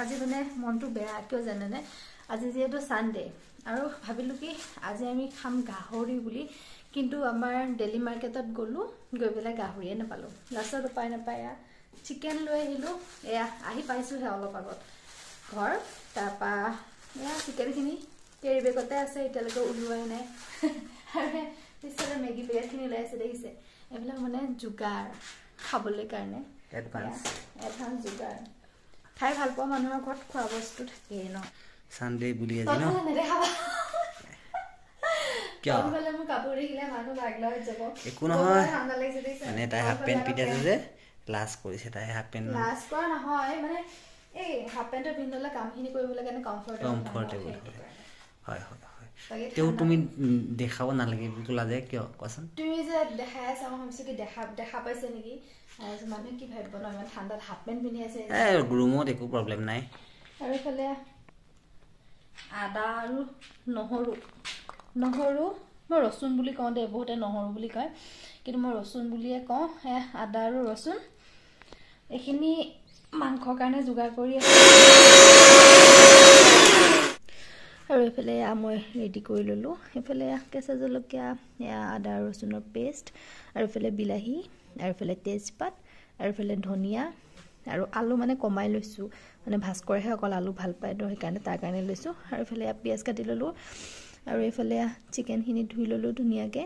আজি মানে মনটো বেয়া কিয় জানেনে আজি যেহেতু সানডে আৰু ভাবিলো কি আজি আমি খাম গাহৰি বুলি কিন্তু আমাৰ ডেলি মাৰ্কেটত গলো গৈ পেলাই গাহৰিয়ে নাপালো লাষ্টত উপায় নাপায় চিকেন লৈ আহিলো এয়া আহি পাইছো হে অলপ আগত ঘৰ তাৰপা এয়া চিকেনখিনি কেৰি বেগতে আছে এতিয়ালৈকে উলোৱাই নাই আৰু পিছতে মেগী পেকেট খিনি লৈ আছে দেখিছে এইবিলাক মানে যোগাৰ খাবলৈ কাৰণে এডভান্স যোগাৰ খাই ভাল পোৱা মানুহৰ ঘৰত খোৱা বস্তু থাকে ন সানডে বুলি আজি ন নেদেখাবা কিয় বলে মই কাপোৰ দেখিলে মানুহ লাগলা হৈ যাব একো নহয় মানে তাই হাফ পেন্ট পিন্ধাছে যে লাজ কৰিছে তাই হাফ পেন্ট লাজ কৰা নহয় মানে এই হাফ পেন্ট পিন্ধিলে কামখিনি কৰিবলৈ কাৰণে কমফৰ্টেবল হয় তেও তুমি দেখাব নালাগে তোলা যে কিয় কোৱাচোন তুমি যে দেখাই আছা মই ভাবিছো কি দেখা পাইছে নেকি মানুহে কি ভাবিব ন ইমান ঠাণ্ডাত হাফ পেন্ট পিন্ধি আছে ৰুমত একো প্ৰব্লেম নাই আৰু ইফালে আদা আৰু নহৰু মই ৰচুন বুলি কওঁ দে বহুতে নহৰু বুলি কয় কিন্তু মই ৰচুন বুলিয়ে কওঁ আদা আৰু ৰচুন এইখিনি মাংসৰ কাৰণে যোগাৰ কৰি আছে আৰু এইফালে মই ৰেডি কৰি ললো এইফালে কেঁচা জলকীয়া আদা আৰু ৰচুনৰ পেষ্ট আৰু এইফালে বিলাহী আৰু এইফালে তেজপাত আৰু এইফালে ধনিয়া আৰু আলু মানে কমাই লৈছো মানে ভাস্কৰহে অকল আলু ভাল পায় তো সেইকাৰণে তাৰ কাৰণে লৈছো আৰু এইফালে পিয়াজ কাটি ললো আৰু এইফালে চিকেনখিনি ধুই ললো ধুনিয়াকে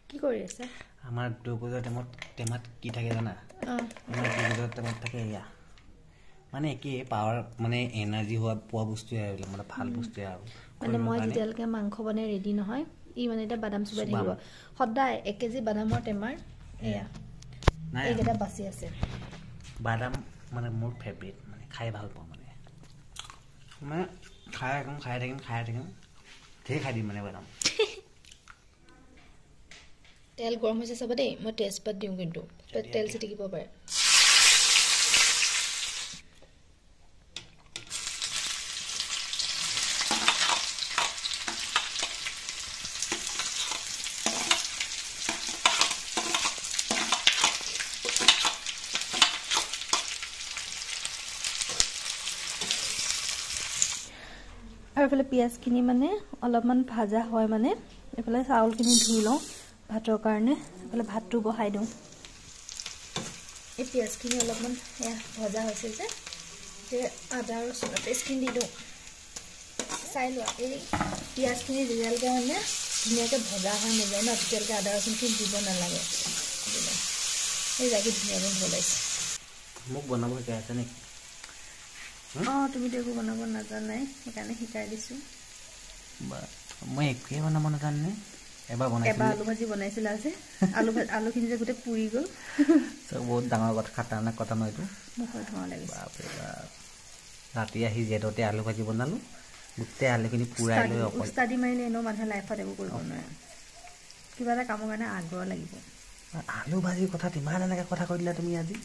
কি কৰি আছে আমাৰ দুপজৰ টেমাত কি থাকে জানা আমাৰ দুপজৰ টেমাত থাকে ইয়া মানে কি পাৱাৰ মানে এনাৰ্জি পোৱা বস্তু মানে ভাল বস্তু মানে মই যেতিয়ালৈকে মাংস বনাই ৰেডি নহয় ই মানে এটা বাদাম চুবাই থাকিব সদায় 1 কেজি বাদামৰ টেমাৰ এয়া এইকেইটা বাছি আছে বাদাম মানে মোৰ ফেভাৰিট মানে খাই ভাল পাওঁ মানে খাই থাকিম ধেৰ খাই দিম মানে বাদাম তেল গৰম হৈছে চাব দেই মই তেজপাত দিওঁ কিন্তু তেল চিটিকিব পাৰে আৰু এফালে পিয়াজখিনি মানে অলপমান ভাজা হয় মানে এফালে চাউলখিনি ধুই লওঁ ভাতৰ কাৰণে এফালে ভাতটো বহাই দিওঁ এই পিয়াজখিনি অলপমান ভজা হৈছে যে আদা আৰু ৰচুন পেষ্টখিনি দি দিওঁ চাই লোৱা এই পিয়াজখিনি যেতিয়ালৈকে মানে ধুনীয়াকৈ ভজা হৈ নাযায় ন তেতিয়ালৈকে আদা ৰচুনখিনি দিব নালাগে এই জাগি ধুনীয়াকৈ বনাইছে মোক বনাব শিকাই আছে নেকি তুমি দেখো বনাব নাজানাই সেইকাৰণে শিকাই দিছো মই একোৱে বনাব নাজানো এবাৰ আলু ভাজি বনাইছিল আজি আলুখিনি যে গোটেই পুৰি গ'ল বহুত ডাঙৰ কথা খাটাৰনাক কথা ন এইটো মুখত ধোঁৱা লাগিছে ৰাতি আহি জেদতে আলু ভাজি বনালো গোটেই আলুখিনি পুৰাই লৈ উস্তাদি মাৰিলে এনেও মানুহে লাইফত একো কৰিব নোৱাৰে কিবা এটা কামৰ কাৰণে আগ্ৰহ লাগিব আলু ভাজিৰ কথাত ইমান এনেকৈ কথা কৈ দিলা তুমি আজি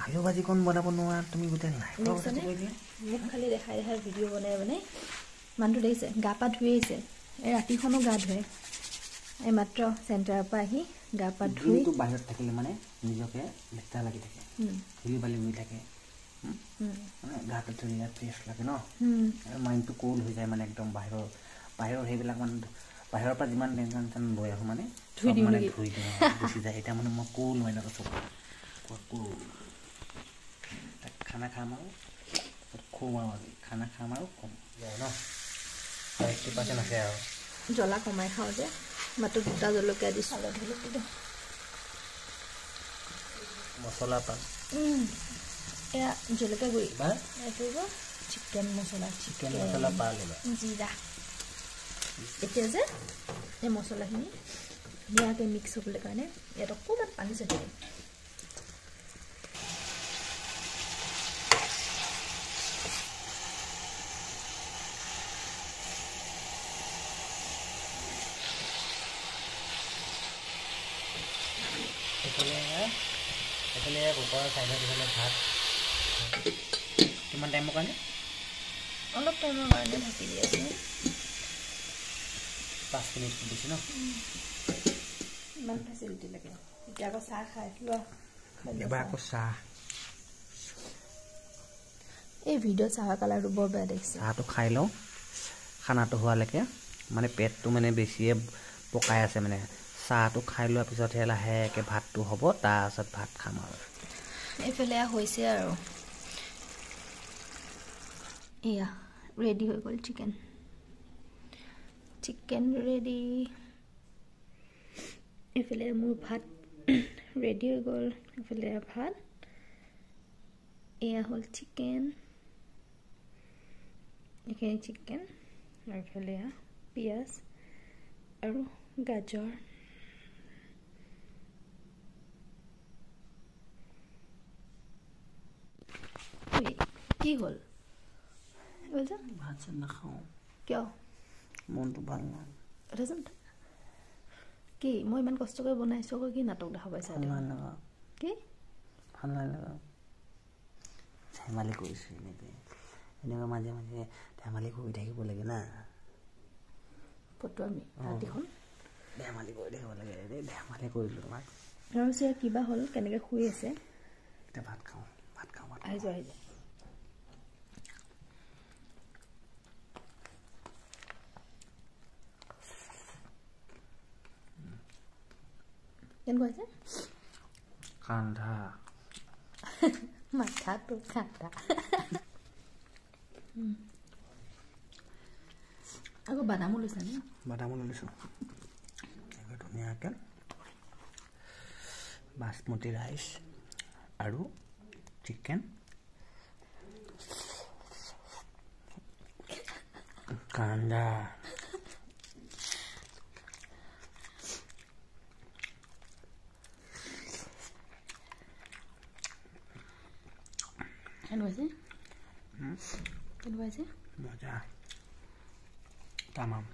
আলু ভাজি কোন বনাব নোৱাৰা তুমি গোটেই লাইফৰ কথা কৈ দিলা মোক খালি দেখাই ভিডিঅ' বনাই মানুহটো দেখিছে গা পা ধুই আহিছে এই ৰাতিখনো গা ধুৱে এই মাত্ৰ চেণ্টাৰৰ পৰা আহি গা পা ধুই বাহিৰত থাকিলে মানে নিজকে লেতেৰা লাগি থাকে ধূলি বালি উৰি থাকে মানে গাটো ধুনীয়া ফ্ৰেছ লাগে ন আৰু মাইণ্ডটো কুল হৈ যায় মানে একদম বাহিৰৰ সেইবিলাক মানে বাহিৰৰ পৰা যিমান টেনশ্যন লৈ আহোঁ মানে ধুই দিওঁ গুচি যায় এতিয়া মানে মই কুল মাইণ্ডত আছোঁ খানা খাম আৰু খুৱাম আৰু খানা খাম আৰু কম যায় ন 80% আছে আৰু জ্বলা কমাই খাওঁ যে মাত্ৰ 2টা জলকীয়া দিছোঁ মছলা পাম এয়া জলকীয়া গুড়ি এইটো চিকেন মছলা পা ল'বা জিৰা এতিয়া যে এই মছলাখিনি ধুনীয়াকৈ মিক্স হ'বলৈ কাৰণে ইয়াত অকণমান পানী ছটিয়াই দিম এইফালে কুকাৰৰ চাইডত এইফালে ভাত কিমান টাইমৰ কাৰণে অলপ টাইমৰ কাৰণে ঢাকি দি আছোঁ 5 মিনিট দিছে ন ইমান ফেচিলিটি লাগে এতিয়া আকৌ চাহ খাই লোৱা এবাৰ আকৌ চাহ এই ভিডিঅ' চাহৰ কালাৰটো বৰ বেয়া দেখিছে চাহটো খাই লওঁ খানাটো হোৱালৈকে মানে পেটটো মানে বেছিয়ে পকাই আছে মানে চাহটো খাই লোৱাৰ পিছতহে লাহেকৈ ভাতটো হ'ব তাৰপিছত ভাত খাম আৰু এইফালে হৈছে আৰু এয়া ৰেডি হৈ গ'ল চিকেন ৰেডি এইফালে মোৰ ভাত ৰেডি হৈ গ'ল এইফালে ভাত এয়া হ'ল চিকেন এইখিনি চিকেন আৰু এইফালে পিঁয়াজ আৰু গাজৰ কি হ'ল ভাত চাত নাখাওঁ কিয় মনটো ভাল নহয় কি মই ইমান কষ্ট কৰি বনাইছোঁ কি নাটক দেখা পাইছা কি ভাল নালাগে ধেমালি কৰিছোঁ এনেকুৱা মাজে মাজে ধেমালি কৰি থাকিব লাগে না ফটোৱামি ৰাতিখন ধেমালি কৰি থাকিব লাগে ধেমালি কৰিলোঁ তোমাক আৰু চিয়া কিবা হ'ল কেনেকৈ শুই আছে এতিয়া ভাত খাওঁ আহি যোৱা কেনেকুৱা হৈছে কান্ধা মাথাটো কান্ধা আকৌ বাদামো লৈছা নে বাদামো লৈছোঁ এবাৰ ধুনীয়াকৈ বাসমতি ৰাইচ আৰু চিকেন কান্দা কেনেকুৱা হৈছে মজা তামাম